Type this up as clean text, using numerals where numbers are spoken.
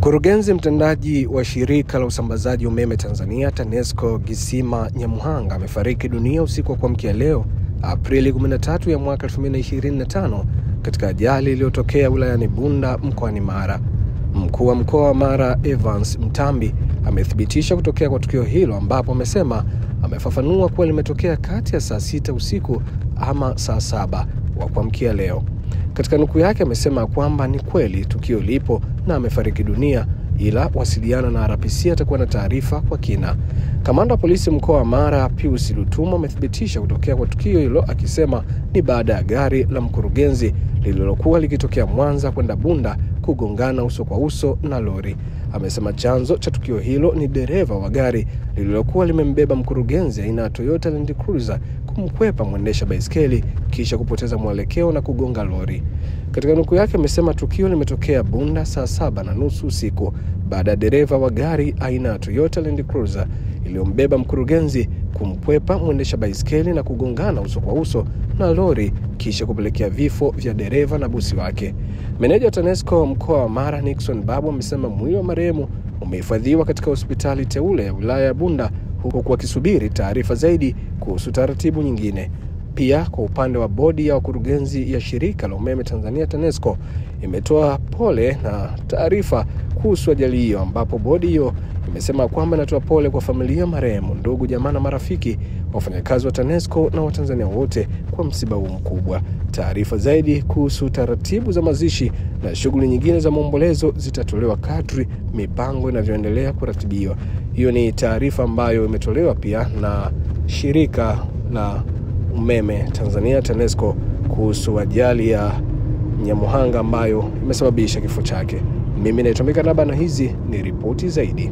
Mkurugenzi mtendaji wa shirika la usambazaji umeme Tanzania TANESCO Gisima Nyamuhanga amefariki dunia usiku wa kuamkia leo Aprili 13 ya mwaka 2025 katika ajali iliyotokea wilayani Bunda mkoani Mara. Mkuu wa mkoa wa Mara Evans Mtambi amethibitisha kutokea kwa tukio hilo, ambapo amesema amefafanua kuwa limetokea kati ya saa 6 usiku ama saa 7 wa kuamkia leo. Katika nukuu yake amesema kwamba ni kweli tukio lipo na amefariki dunia, ila wasiliana na RPC atakuwa na taarifa kwa kina. Kamanda wa polisi mkoa wa Mara Pius Lutumo amethibitisha kutokea kwa tukio hilo, akisema ni baada ya gari la mkurugenzi lililokuwa likitokea Mwanza kwenda Bunda kugongana uso kwa uso na lori. Amesema chanzo cha tukio hilo ni dereva wa gari lililokuwa limembeba mkurugenzi aina ya Toyota Land Cruiser kumkwepa mwendesha baiskeli kisha kupoteza mwelekeo na kugonga lori. Katika nukuu yake amesema tukio limetokea Bunda saa 7:30 usiku baada ya dereva wa gari aina ya Toyota Land Cruiser iliyombeba mkurugenzi kumkwepa mwendesha baiskeli na kugongana uso kwa uso na lori kisha kupelekea vifo vya dereva na bosi wake. Meneja wa TANESCO mkoa wa Mara Nixon Babu amesema mwili wa marehemu umehifadhiwa katika hospitali teule ya wilaya ya Bunda, huku wakisubiri taarifa zaidi kuhusu taratibu nyingine. Pia kwa upande wa bodi ya wakurugenzi ya shirika la umeme Tanzania TANESCO imetoa pole na taarifa kuhusu ajali hiyo, ambapo bodi hiyo imesema kwamba inatoa pole kwa familia marehemu, ndugu, jamaa na marafiki, wafanyakazi wa TANESCO na Watanzania wote kwa msiba huu mkubwa. Taarifa zaidi kuhusu taratibu za mazishi na shughuli nyingine za maombolezo zitatolewa kadri mipango inavyoendelea kuratibiwa. Hiyo ni taarifa ambayo imetolewa pia na shirika la umeme Tanzania TANESCO kuhusu ajali ya Nyamuhanga ambayo imesababisha kifo chake. Mimi naitwa Mikataba na hizi ni ripoti zaidi.